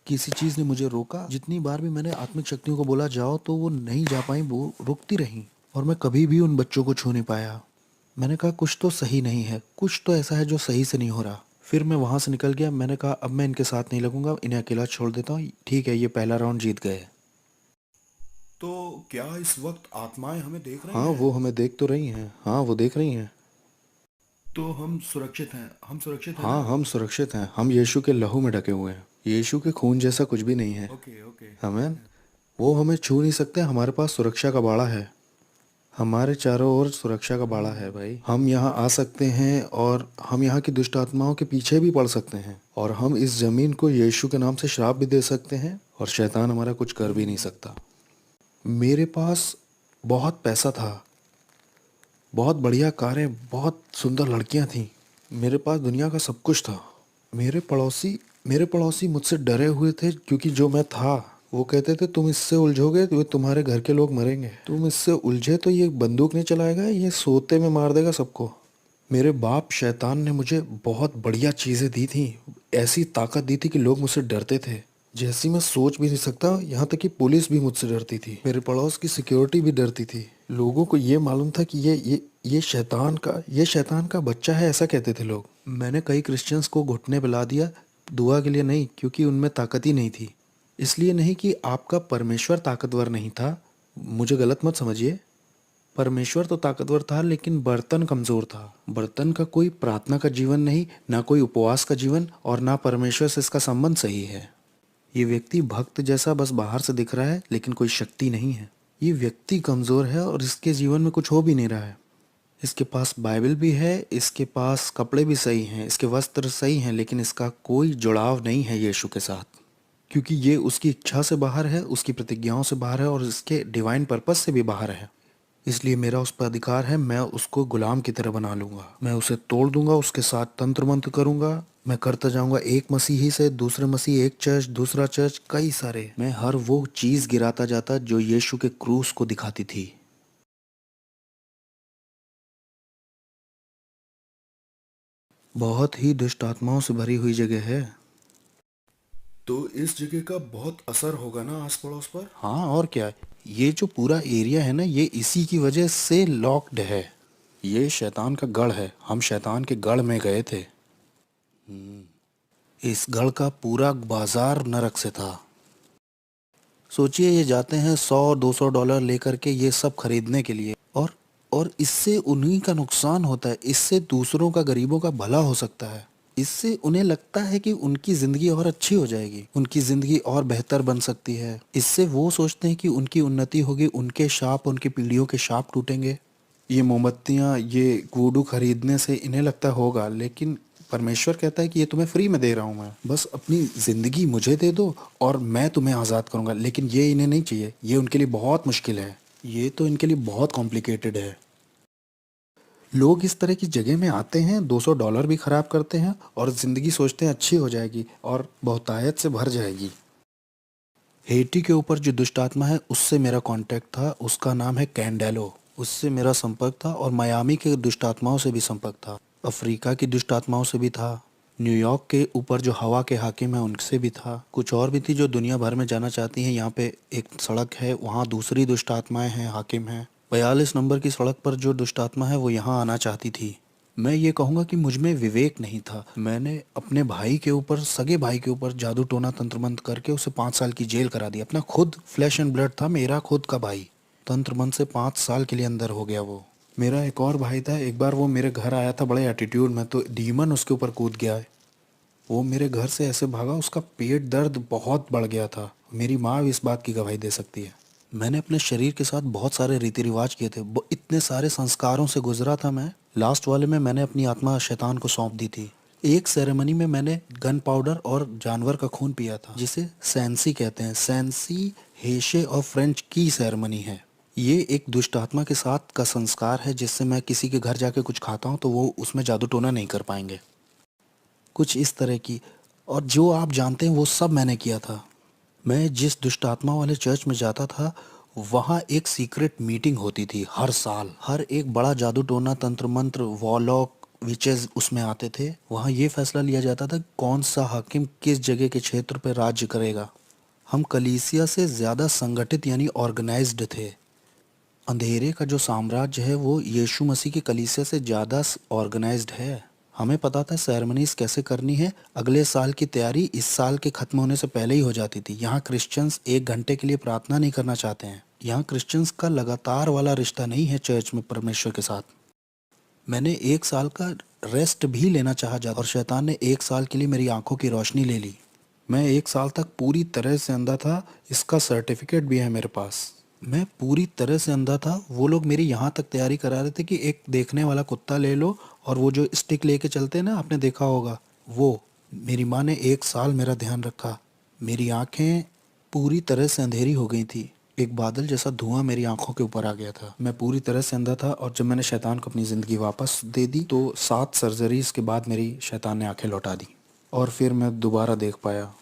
किसी चीज़ ने मुझे रोका। जितनी बार भी मैंने आत्मिक शक्तियों को बोला जाओ, तो वो नहीं जा पाई, वो रुकती रहीं, और मैं कभी भी उन बच्चों को छू नहीं पाया। मैंने कहा कुछ तो सही नहीं है, कुछ तो ऐसा है जो सही से नहीं हो रहा। फिर मैं वहाँ से निकल गया। मैंने कहा अब मैं इनके साथ नहीं लगूंगा, इन्हें अकेला छोड़ देता हूँ। ठीक है, ये पहला राउंड जीत गए। तो क्या इस वक्त आत्माएं हमें देख रही हाँ, हैं? वो हमें देख तो रही हैं। हाँ, वो देख रही हैं। तो हम सुरक्षित हैं, हम सुरक्षित हैं हाँ, ना? हम सुरक्षित हैं। हम यीशु के लहू में ढके हुए हैं। यीशु के खून जैसा कुछ भी नहीं है। Okay okay. आमीन। वो हमें छू नहीं सकते। हमारे पास सुरक्षा का बाड़ा है। हमारे चारों ओर सुरक्षा का बाड़ा है भाई। हम यहाँ आ सकते हैं और हम यहाँ की दुष्ट आत्माओं के पीछे भी पड़ सकते हैं, और हम इस जमीन को यीशु के नाम से श्राप भी दे सकते हैं, और शैतान हमारा कुछ कर भी नहीं सकता। मेरे पास बहुत पैसा था, बहुत बढ़िया कारें, बहुत सुंदर लड़कियां थीं। मेरे पास दुनिया का सब कुछ था। मेरे पड़ोसी मुझसे डरे हुए थे, क्योंकि जो मैं था, वो कहते थे तुम इससे उलझोगे तो तुम्हारे घर के लोग मरेंगे। तुम इससे उलझे तो ये बंदूक नहीं चलाएगा, ये सोते में मार देगा सबको। मेरे बाप शैतान ने मुझे बहुत बढ़िया चीज़ें दी थी, ऐसी ताकत दी थी कि लोग मुझसे डरते थे, जैसी मैं सोच भी नहीं सकता। यहाँ तक कि पुलिस भी मुझसे डरती थी, मेरे पड़ोस की सिक्योरिटी भी डरती थी। लोगों को ये मालूम था कि ये शैतान का बच्चा है, ऐसा कहते थे लोग। मैंने कई क्रिश्चियंस को घुटने पिला दिया, दुआ के लिए नहीं, क्योंकि उनमें ताकत ही नहीं थी। इसलिए नहीं कि आपका परमेश्वर ताकतवर नहीं था, मुझे गलत मत समझिए। परमेश्वर तो ताकतवर था, लेकिन बर्तन कमज़ोर था। बर्तन का कोई प्रार्थना का जीवन नहीं, ना कोई उपवास का जीवन, और ना परमेश्वर से इसका संबंध सही है। ये व्यक्ति भक्त जैसा बस बाहर से दिख रहा है, लेकिन कोई शक्ति नहीं है। ये व्यक्ति कमजोर है और इसके जीवन में कुछ हो भी नहीं रहा है। इसके पास बाइबल भी है, इसके पास कपड़े भी सही हैं, इसके वस्त्र सही हैं, लेकिन इसका कोई जुड़ाव नहीं है यीशु के साथ, क्योंकि ये उसकी इच्छा से बाहर है, उसकी प्रतिज्ञाओं से बाहर है और इसके डिवाइन पर्पस से भी बाहर है। इसलिए मेरा उस पर अधिकार है, मैं उसको गुलाम की तरह बना लूंगा, मैं उसे तोड़ दूंगा, उसके साथ तंत्र मंत्र करूंगा, मैं करता जाऊंगा एक मसीही से दूसरे मसीह, एक चर्च दूसरा चर्च, कई सारे। मैं हर वो चीज गिराता जाता जो यीशु के क्रूस को दिखाती थी। बहुत ही दुष्ट आत्माओं से भरी हुई जगह है। तो इस जगह का बहुत असर होगा ना आस पड़ोस पर। हाँ और क्या, ये जो पूरा एरिया है ना, ये इसी की वजह से लॉक्ड है। ये शैतान का गढ़ है, हम शैतान के गढ़ में गए थे। इस गढ़ का पूरा बाजार नरक से था। सोचिए, ये जाते हैं $100-200 लेकर के ये सब खरीदने के लिए, और इससे उन्हीं का नुकसान होता है, इससे दूसरों का, गरीबों का भला हो सकता है। इससे उन्हें लगता है कि उनकी जिंदगी और अच्छी हो जाएगी, उनकी जिंदगी और बेहतर बन सकती है। इससे वो सोचते हैं कि उनकी उन्नति होगी, उनके शाप, उनकी पीढ़ियों के शाप टूटेंगे। ये मोमबत्तियाँ, ये वुडू खरीदने से इन्हें लगता होगा, लेकिन परमेश्वर कहता है कि ये तुम्हें फ्री में दे रहा हूँ मैं, बस अपनी जिंदगी मुझे दे दो और मैं तुम्हें आज़ाद करूँगा। लेकिन ये इन्हें नहीं चाहिए, ये उनके लिए बहुत मुश्किल है, ये तो इनके लिए बहुत कॉम्प्लिकेटेड है। लोग इस तरह की जगह में आते हैं, $200 भी खराब करते हैं और जिंदगी सोचते हैं अच्छी हो जाएगी और बहुतायत से भर जाएगी। हेटी के ऊपर जो दुष्ट आत्मा है, उससे मेरा कांटेक्ट था, उसका नाम है कैंडेलो, उससे मेरा संपर्क था। और मियामी के दुष्ट आत्माओं से भी संपर्क था, अफ्रीका की दुष्ट आत्माओं से भी था, न्यूयॉर्क के ऊपर जो हवा के हाकिम है उनसे भी था, कुछ और भी थी जो दुनिया भर में जाना चाहती हैं। यहाँ पे एक सड़क है, वहाँ दूसरी दुष्ट आत्माएं हैं, हाकिम हैं। 42 नंबर की सड़क पर जो दुष्ट आत्मा है वो यहाँ आना चाहती थी। मैं ये कहूँगा कि मुझ में विवेक नहीं था। मैंने अपने भाई के ऊपर, सगे भाई के ऊपर जादू टोना तंत्र मंत्र करके उसे 5 साल की जेल करा दी। अपना खुद फ्लैश एंड ब्लड था, मेरा खुद का भाई, तंत्र मंत्र से 5 साल के लिए अंदर हो गया वो। मेरा एक और भाई था, एक बार वो मेरे घर आया था बड़े एटीट्यूड में, तो डीमन उसके ऊपर कूद गया है। वो मेरे घर से ऐसे भागा, उसका पेट दर्द बहुत बढ़ गया था। मेरी माँ भी इस बात की गवाही दे सकती है। मैंने अपने शरीर के साथ बहुत सारे रीति रिवाज किए थे, इतने सारे संस्कारों से गुजरा था मैं। लास्ट वाले में मैंने अपनी आत्मा शैतान को सौंप दी थी। एक सेरेमनी में मैंने गन पाउडर और जानवर का खून पिया था, जिसे सैंसी कहते हैं। सैंसी हेशे और फ्रेंच की सेरेमनी है। ये एक दुष्ट आत्मा के साथ का संस्कार है, जिससे मैं किसी के घर जाके कुछ खाता हूँ तो वो उसमें जादू टोना नहीं कर पाएंगे, कुछ इस तरह की। और जो आप जानते हैं वो सब मैंने किया था। मैं जिस दुष्ट आत्मा वाले चर्च में जाता था, वहाँ एक सीक्रेट मीटिंग होती थी हर साल। हर एक बड़ा जादू टोना, तंत्र मंत्र, वॉलॉक, विचेस उसमें आते थे। वहाँ ये फैसला लिया जाता था कौन सा हाकिम किस जगह के क्षेत्र पर राज्य करेगा। हम कलीसिया से ज़्यादा संगठित यानी ऑर्गेनाइज्ड थे। अंधेरे का जो साम्राज्य है वो यीशु मसीह की कलीसिया से ज़्यादा ऑर्गेनाइज्ड है। हमें पता था सेरेमनीज कैसे करनी है। अगले साल की तैयारी इस साल के खत्म होने से पहले ही हो जाती थी। यहाँ क्रिश्चियंस 1 घंटे के लिए प्रार्थना नहीं करना चाहते हैं। यहाँ क्रिश्चियंस का लगातार वाला रिश्ता नहीं है चर्च में परमेश्वर के साथ। मैंने 1 साल का रेस्ट भी लेना चाहा जाता, और शैतान ने 1 साल के लिए मेरी आंखों की रोशनी ले ली। मैं 1 साल तक पूरी तरह से अंधा था, इसका सर्टिफिकेट भी है मेरे पास। मैं पूरी तरह से अंधा था। वो लोग मेरी यहाँ तक तैयारी करा रहे थे कि एक देखने वाला कुत्ता ले लो, और वो जो स्टिक लेके चलते हैं ना, आपने देखा होगा वो। मेरी माँ ने 1 साल मेरा ध्यान रखा। मेरी आंखें पूरी तरह से अंधेरी हो गई थी। एक बादल जैसा धुआं मेरी आंखों के ऊपर आ गया था। मैं पूरी तरह से अंधा था। और जब मैंने शैतान को अपनी ज़िंदगी वापस दे दी तो 7 सर्जरीज के बाद मेरी शैतान ने आंखें लौटा दी, और फिर मैं दोबारा देख पाया।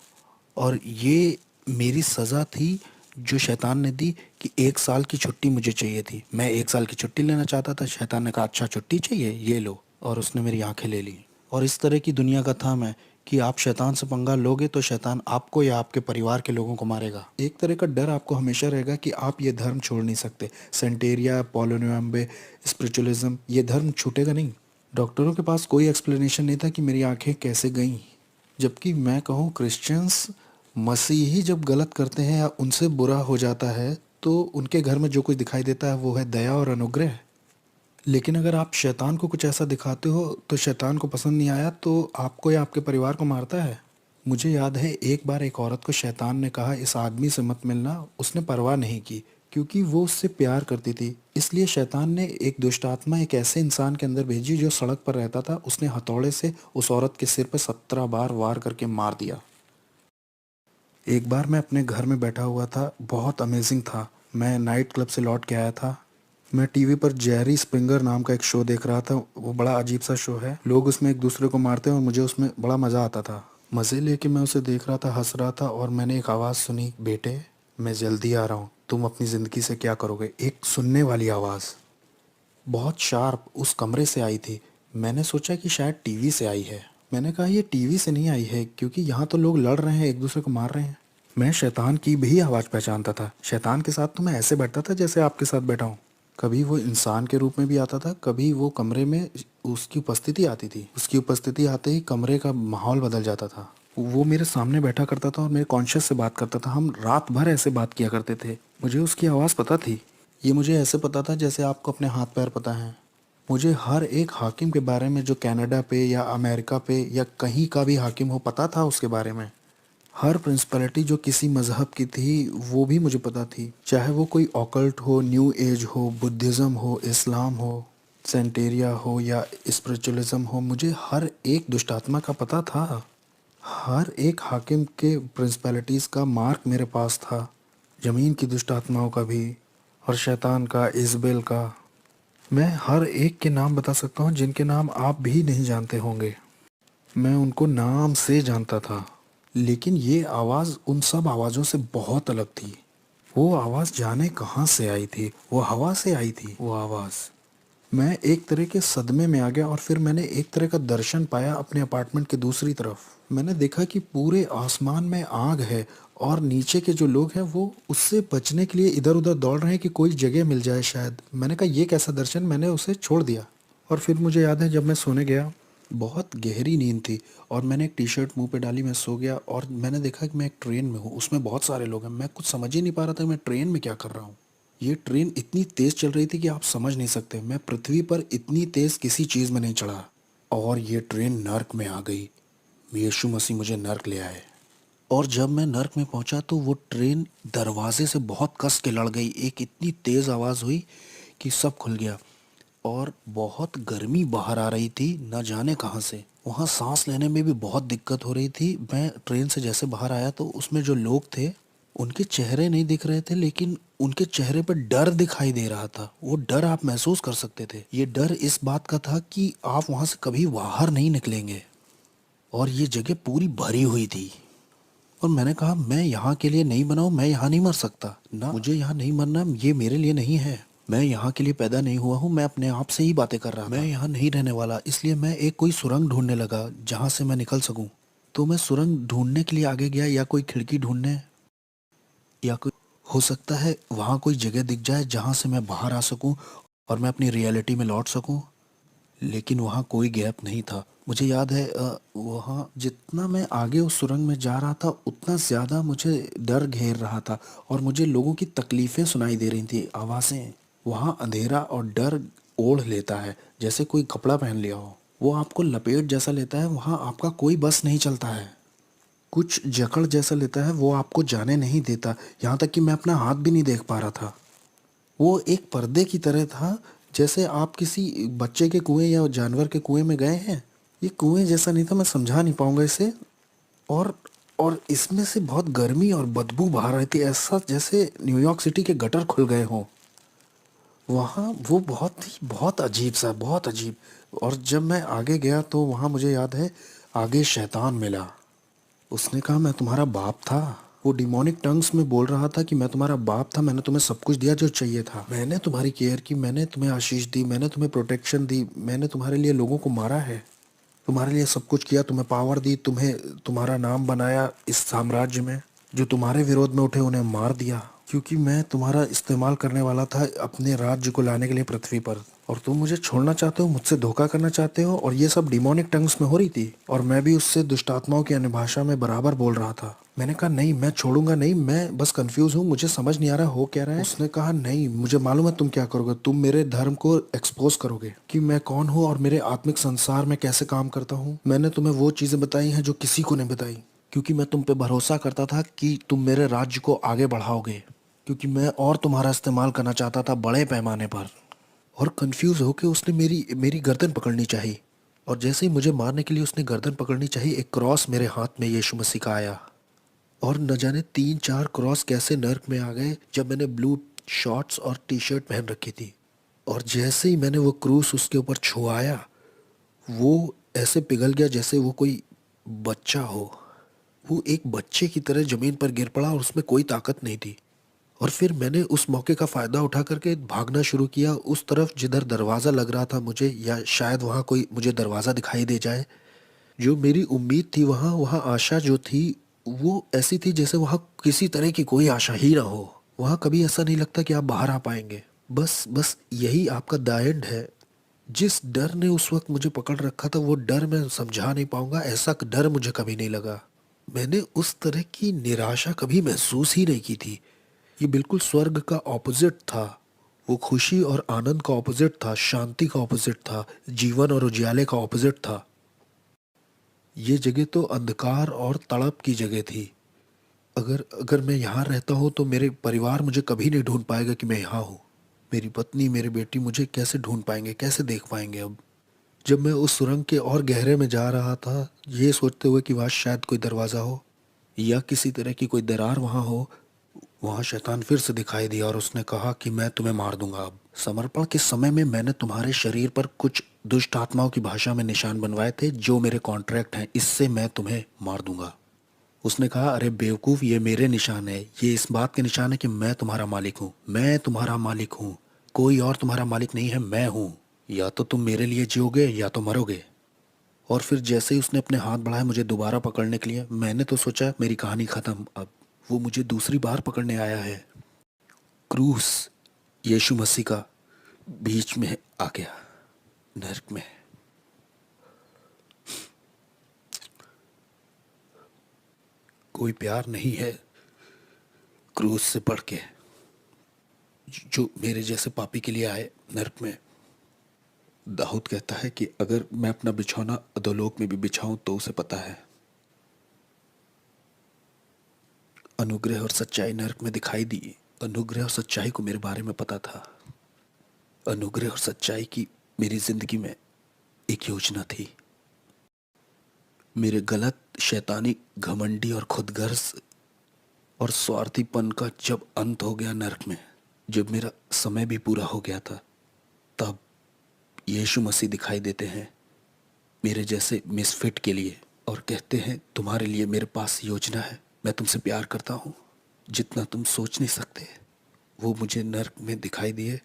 और ये मेरी सज़ा थी जो शैतान ने दी, कि 1 साल की छुट्टी मुझे चाहिए थी। मैं 1 साल की छुट्टी लेना चाहता था। शैतान ने कहा अच्छा छुट्टी चाहिए, ये लो, और उसने मेरी आंखें ले ली। और इस तरह की दुनिया का था मैं, कि आप शैतान से पंगा लोगे तो शैतान आपको या आपके परिवार के लोगों को मारेगा। एक तरह का डर आपको हमेशा रहेगा कि आप ये धर्म छोड़ नहीं सकते। सेंटेरिया, पोलोनियम्बे, स्पिरिचुअलिज्म, ये धर्म छूटेगा नहीं। डॉक्टरों के पास कोई एक्सप्लेनेशन नहीं था कि मेरी आंखें कैसे गईं। जबकि मैं कहूँ, क्रिश्चियंस, मसीही जब गलत करते हैं या उनसे बुरा हो जाता है तो उनके घर में जो कुछ दिखाई देता है वो है दया और अनुग्रह। लेकिन अगर आप शैतान को कुछ ऐसा दिखाते हो तो शैतान को पसंद नहीं आया तो आपको या आपके परिवार को मारता है। मुझे याद है एक बार एक औरत को शैतान ने कहा इस आदमी से मत मिलना। उसने परवाह नहीं की क्योंकि वो उससे प्यार करती थी। इसलिए शैतान ने एक दुष्ट आत्मा एक ऐसे इंसान के अंदर भेजी जो सड़क पर रहता था। उसने हथौड़े से उस औरत के सिर पर 17 बार वार करके मार दिया। एक बार मैं अपने घर में बैठा हुआ था, बहुत अमेजिंग था। मैं नाइट क्लब से लौट के आया था। मैं टीवी पर जेरी स्प्रिंगर नाम का एक शो देख रहा था। वो बड़ा अजीब सा शो है, लोग उसमें एक दूसरे को मारते हैं और मुझे उसमें बड़ा मज़ा आता था। मज़े लेके मैं उसे देख रहा था, हंस रहा था और मैंने एक आवाज़ सुनी, बेटे मैं जल्दी आ रहा हूँ, तुम अपनी ज़िंदगी से क्या करोगे। एक सुनने वाली आवाज़ बहुत शार्प उस कमरे से आई थी। मैंने सोचा कि शायद टीवी से आई है। मैंने कहा ये टीवी से नहीं आई है क्योंकि यहाँ तो लोग लड़ रहे हैं, एक दूसरे को मार रहे हैं। मैं शैतान की भी आवाज़ पहचानता था। शैतान के साथ तो मैं ऐसे बैठता था जैसे आपके साथ बैठा हूँ। कभी वो इंसान के रूप में भी आता था, कभी वो कमरे में उसकी उपस्थिति आती थी। उसकी उपस्थिति आते ही कमरे का माहौल बदल जाता था। वो मेरे सामने बैठा करता था और मेरे कॉन्शियस से बात करता था। हम रात भर ऐसे बात किया करते थे। मुझे उसकी आवाज़ पता थी। ये मुझे ऐसे पता था जैसे आपको अपने हाथ पैर पता है। मुझे हर एक हाकिम के बारे में जो कनाडा पे या अमेरिका पे या कहीं का भी हाकिम हो पता था उसके बारे में। हर प्रिंसिपलिटी जो किसी मज़हब की थी वो भी मुझे पता थी, चाहे वो कोई ऑकल्ट हो, न्यू एज हो, बुद्धिज़्म हो, इस्लाम हो, सेंटेरिया हो या स्पिरिचुअलिज्म हो। मुझे हर एक दुष्टात्मा का पता था। हर एक हाकिम के प्रिंसिपलिटीज़ का मार्क मेरे पास था। ज़मीन की दुष्टात्माओं का भी और शैतान का, इज़बेल का। मैं हर एक के नाम बता सकता हूँ जिनके नाम आप भी नहीं जानते होंगे। मैं उनको नाम से जानता था। लेकिन ये आवाज़ उन सब आवाज़ों से बहुत अलग थी। वो आवाज़ जाने कहाँ से आई थी, वो हवा से आई थी वो आवाज़। मैं एक तरह के सदमे में आ गया और फिर मैंने एक तरह का दर्शन पाया अपने अपार्टमेंट के दूसरी तरफ। मैंने देखा कि पूरे आसमान में आग है और नीचे के जो लोग हैं वो उससे बचने के लिए इधर उधर दौड़ रहे हैं कि कोई जगह मिल जाए शायद। मैंने कहा ये कैसा दर्शन, मैंने उसे छोड़ दिया। और फिर मुझे याद है जब मैं सोने गया, बहुत गहरी नींद थी और मैंने एक टी शर्ट मुंह पे डाली, मैं सो गया और मैंने देखा कि मैं एक ट्रेन में हूँ, उसमें बहुत सारे लोग हैं। मैं कुछ समझ ही नहीं पा रहा था कि मैं ट्रेन में क्या कर रहा हूँ। ये ट्रेन इतनी तेज़ चल रही थी कि आप समझ नहीं सकते। मैं पृथ्वी पर इतनी तेज़ किसी चीज़ में नहीं चढ़ा। और ये ट्रेन नर्क में आ गई। यीशु मसीह मुझे नर्क ले आए। और जब मैं नर्क में पहुंचा तो वो ट्रेन दरवाजे से बहुत कस के लड़ गई। एक इतनी तेज़ आवाज़ हुई कि सब खुल गया और बहुत गर्मी बाहर आ रही थी, न जाने कहाँ से। वहाँ सांस लेने में भी बहुत दिक्कत हो रही थी। मैं ट्रेन से जैसे बाहर आया तो उसमें जो लोग थे उनके चेहरे नहीं दिख रहे थे, लेकिन उनके चेहरे पर डर दिखाई दे रहा था। वो डर आप महसूस कर सकते थे। ये डर इस बात का था कि आप वहाँ से कभी बाहर नहीं निकलेंगे और ये जगह पूरी भरी हुई थी। और मैंने कहा मैं यहाँ के लिए नहीं बना हूँ, मैं यहाँ नहीं मर सकता ना, मुझे यहाँ नहीं मरना, ये मेरे लिए नहीं है। मैं यहाँ के लिए पैदा नहीं हुआ हूँ। मैं अपने आप से ही बातें कर रहा था। मैं यहाँ नहीं रहने वाला, इसलिए मैं एक कोई सुरंग ढूंढने लगा जहाँ से मैं निकल सकूँ। तो मैं सुरंग ढूंढने के लिए आगे गया, या कोई खिड़की ढूंढने, या कोई, हो सकता है वहाँ कोई जगह दिख जाए जहाँ से मैं बाहर आ सकूँ और मैं अपनी रियलिटी में लौट सकूँ। लेकिन वहाँ कोई गैप नहीं था। मुझे याद है वहाँ जितना मैं आगे उस सुरंग में जा रहा था उतना ज़्यादा मुझे डर घेर रहा था और मुझे लोगों की तकलीफ़ें सुनाई दे रही थी, आवाज़ें। वहाँ अंधेरा और डर ओढ़ लेता है जैसे कोई कपड़ा पहन लिया हो। वो आपको लपेट जैसा लेता है। वहाँ आपका कोई बस नहीं चलता है। कुछ जकड़ जैसा लेता है, वो आपको जाने नहीं देता। यहाँ तक कि मैं अपना हाथ भी नहीं देख पा रहा था। वो एक पर्दे की तरह था, जैसे आप किसी बच्चे के कुएं या जानवर के कुएं में गए हैं। ये कुएं जैसा नहीं था, मैं समझा नहीं पाऊंगा इसे। और और इसमें से बहुत गर्मी और बदबू बाहर रही थी, ऐसा जैसे न्यूयॉर्क सिटी के गटर खुल गए हों। वहाँ वो बहुत अजीब सा, बहुत अजीब। और जब मैं आगे गया तो वहाँ मुझे याद है आगे शैतान मिला। उसने कहा मैं तुम्हारा बाप था। वो डिमोनिक टंग्स में बोल रहा था कि मैं तुम्हारा बाप था, मैंने तुम्हें सब कुछ दिया जो चाहिए था, मैंने तुम्हारी केयर की, मैंने तुम्हें आशीष दी, मैंने तुम्हें प्रोटेक्शन दी, मैंने तुम्हारे लिए लोगों को मारा है, तुम्हारे लिए सब कुछ किया, तुम्हें पावर दी, तुम्हें तुम्हारा नाम बनाया इस साम्राज्य में। जो तुम्हारे विरोध में उठे उन्हें मार दिया, क्योंकि मैं तुम्हारा इस्तेमाल करने वाला था अपने राज्य को लाने के लिए पृथ्वी पर। और तुम मुझे छोड़ना चाहते हो, मुझसे धोखा करना चाहते हो। और ये सब डिमोनिक टंग्स में हो रही थी और मैं भी उससे दुष्ट आत्माओं की अन्य भाषा में बराबर बोल रहा था। मैंने कहा नहीं, मैं छोड़ूंगा नहीं, मैं बस कंफ्यूज हूँ, मुझे समझ नहीं आ रहा हो क्या रहा है। उसने कहा नहीं, मुझे मालूम है तुम क्या करोगे, तुम मेरे धर्म को एक्सपोज करोगे कि मैं कौन हूँ और मेरे आत्मिक संसार में कैसे काम करता हूँ। मैंने तुम्हें वो चीजें बताई हैं जो किसी को नहीं बताई। क्योंकि मैं तुम पे भरोसा करता था कि तुम मेरे राज्य को आगे बढ़ाओगे, क्योंकि मैं और तुम्हारा इस्तेमाल करना चाहता था बड़े पैमाने पर। और कंफ्यूज होके उसने मेरी मेरी गर्दन पकड़नी चाहिए, और जैसे ही मुझे मारने के लिए उसने गर्दन पकड़नी चाहिए, एक क्रॉस मेरे हाथ में यीशु मसीह का आया। और न जाने 3-4 क्रॉस कैसे नर्क में आ गए जब मैंने ब्लू शॉर्ट्स और टी शर्ट पहन रखी थी। और जैसे ही मैंने वो क्रूस उसके ऊपर छुआया, वो ऐसे पिघल गया जैसे वो कोई बच्चा हो। वो एक बच्चे की तरह जमीन पर गिर पड़ा और उसमें कोई ताकत नहीं थी। और फिर मैंने उस मौके का फ़ायदा उठा करके भागना शुरू किया उस तरफ जिधर दरवाज़ा लग रहा था मुझे, या शायद वहाँ कोई मुझे दरवाज़ा दिखाई दे जाए। जो मेरी उम्मीद थी, वहाँ वहाँ आशा जो थी वो ऐसी थी जैसे वहाँ किसी तरह की कोई आशा ही ना हो। वहाँ कभी ऐसा नहीं लगता कि आप बाहर आ पाएंगे। बस बस यही आपका द एंड है। जिस डर ने उस वक्त मुझे पकड़ रखा था वो डर मैं समझा नहीं पाऊंगा, ऐसा डर मुझे कभी नहीं लगा। मैंने उस तरह की निराशा कभी महसूस ही नहीं की थी। ये बिल्कुल स्वर्ग का ऑपोजिट था। वो खुशी और आनंद का ऑपोजिट था, शांति का ऑपोजिट था, जीवन और उजियाले का ऑपोजिट था। ये जगह तो अंधकार और तड़प की जगह थी। अगर अगर मैं यहाँ रहता हूँ तो मेरे परिवार मुझे कभी नहीं ढूंढ पाएगा कि मैं यहाँ हूँ। मेरी पत्नी, मेरी बेटी मुझे कैसे ढूंढ पाएंगे, कैसे देख पाएंगे अब। जब मैं उस सुरंग के और गहरे में जा रहा था, ये सोचते हुए कि वहाँ शायद कोई दरवाज़ा हो या किसी तरह की कोई दरार वहाँ हो, वहाँ शैतान फिर से दिखाई दिया और उसने कहा कि मैं तुम्हें मार दूंगा अब। समर्पण के समय में मैंने तुम्हारे शरीर पर कुछ दुष्ट आत्माओं की भाषा में निशान बनवाए थे जो मेरे कॉन्ट्रैक्ट हैं, इससे मैं तुम्हें मार दूंगा। उसने कहा, अरे बेवकूफ़, ये मेरे निशान है, ये इस बात के निशान है कि मैं तुम्हारा मालिक हूँ, मैं तुम्हारा मालिक हूँ, कोई और तुम्हारा मालिक नहीं है, मैं हूँ। या तो तुम मेरे लिए जियोगे या तो मरोगे। और फिर जैसे ही उसने अपने हाथ बढ़ाए मुझे दोबारा पकड़ने के लिए, मैंने तो सोचा मेरी कहानी ख़त्म अब। वो मुझे दूसरी बार पकड़ने आया है। क्रूस यीशु मसीह का बीच में आ गया, नरक में। कोई प्यार नहीं है क्रूस से बढ़ के जो मेरे जैसे पापी के लिए आए नरक में। दाऊद कहता है कि अगर मैं अपना बिछौना अधोलोक में भी बिछाऊं तो उसे पता है। अनुग्रह और सच्चाई नरक में दिखाई दी। अनुग्रह और सच्चाई को मेरे बारे में पता था। अनुग्रह और सच्चाई की मेरी जिंदगी में एक योजना थी। मेरे गलत, शैतानी, घमंडी और खुदगर्ज और स्वार्थीपन का जब अंत हो गया नरक में, जब मेरा समय भी पूरा हो गया था, तब यीशु मसीह दिखाई देते हैं मेरे जैसे मिसफिट के लिए और कहते हैं, तुम्हारे लिए मेरे पास योजना है, मैं तुमसे प्यार करता हूँ जितना तुम सोच नहीं सकते। वो मुझे नरक में दिखाई दिए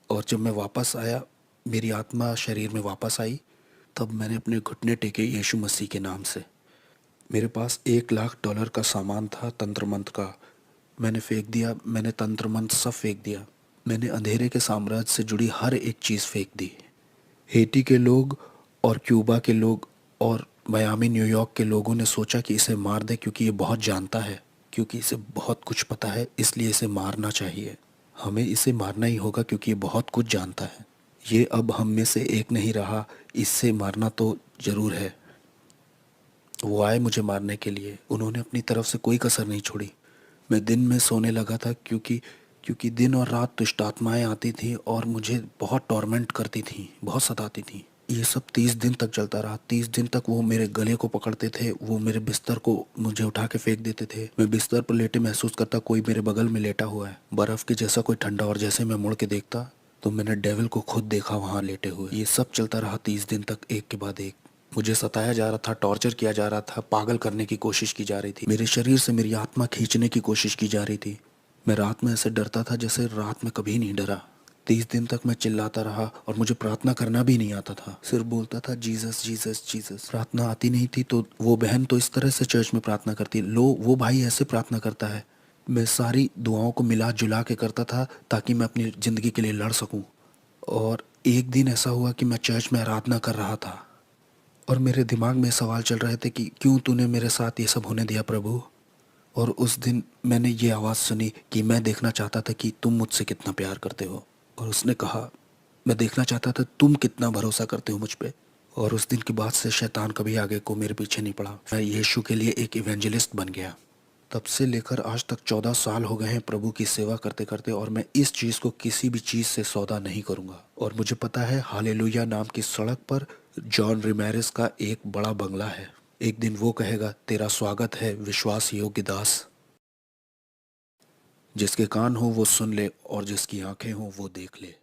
और जब मैं वापस आया, मेरी आत्मा शरीर में वापस आई, तब मैंने अपने घुटने टेके यीशु मसीह के नाम से। मेरे पास $1,00,000 का सामान था तंत्र मंत्र का, मैंने फेंक दिया। मैंने तंत्र मंत्र सब फेंक दिया। मैंने अंधेरे के साम्राज्य से जुड़ी हर एक चीज़ फेंक दी। हेटी के लोग और क्यूबा के लोग और मियामी, न्यूयॉर्क के लोगों ने सोचा कि इसे मार दे क्योंकि ये बहुत जानता है, क्योंकि इसे बहुत कुछ पता है, इसलिए इसे मारना चाहिए। हमें इसे मारना ही होगा क्योंकि ये बहुत कुछ जानता है। ये अब हम में से एक नहीं रहा, इससे मारना तो ज़रूर है। वो आए मुझे मारने के लिए, उन्होंने अपनी तरफ से कोई कसर नहीं छोड़ी। मैं दिन में सोने लगा था क्योंकि क्योंकि दिन और रात दुष्ट आत्माएं आती थीं और मुझे बहुत टॉर्मेंट करती थीं, बहुत सताती थीं। ये सब 30 दिन तक चलता रहा। 30 दिन तक वो मेरे गले को पकड़ते थे, वो मेरे बिस्तर को मुझे उठा के फेंक देते थे। मैं बिस्तर पर लेटे महसूस करता कोई मेरे बगल में लेटा हुआ है, बर्फ़ के जैसा कोई ठंडा। और जैसे मैं मुड़ के देखता तो मैंने डेविल को खुद देखा वहाँ लेटे हुए। ये सब चलता रहा 30 दिन तक, एक के बाद एक। मुझे सताया जा रहा था, टॉर्चर किया जा रहा था, पागल करने की कोशिश की जा रही थी। मेरे शरीर से मेरी आत्मा खींचने की कोशिश की जा रही थी। मैं रात में ऐसे डरता था जैसे रात में कभी नहीं डरा। 30 दिन तक मैं चिल्लाता रहा और मुझे प्रार्थना करना भी नहीं आता था। सिर्फ बोलता था जीसस जीसस जीसस। प्रार्थना आती नहीं थी तो वो बहन तो इस तरह से चर्च में प्रार्थना करती, लो वो भाई ऐसे प्रार्थना करता है। मैं सारी दुआओं को मिला जुला के करता था ताकि मैं अपनी ज़िंदगी के लिए लड़ सकूं। और एक दिन ऐसा हुआ कि मैं चर्च में आराधना कर रहा था और मेरे दिमाग में सवाल चल रहे थे कि क्यों तूने मेरे साथ ये सब होने दिया प्रभु। और उस दिन मैंने ये आवाज़ सुनी कि मैं देखना चाहता था कि तुम मुझसे कितना प्यार करते हो। और उसने कहा, मैं देखना चाहता था तुम कितना भरोसा करते हो मुझ पे। और उस दिन के बाद से शैतान कभी आगे को मेरे पीछे नहीं पड़ा। मैं यीशु के लिए एक इवेंजलिस्ट बन गया। तब से लेकर आज तक 14 साल हो गए हैं प्रभु की सेवा करते करते, और मैं इस चीज़ को किसी भी चीज़ से सौदा नहीं करूँगा। और मुझे पता है हालेलुया नाम की सड़क पर जॉन रिमेरेस का एक बड़ा बंगला है। एक दिन वो कहेगा, तेरा स्वागत है विश्वास योग्य दास। जिसके कान हो वो सुन ले और जिसकी आंखें हो वो देख ले।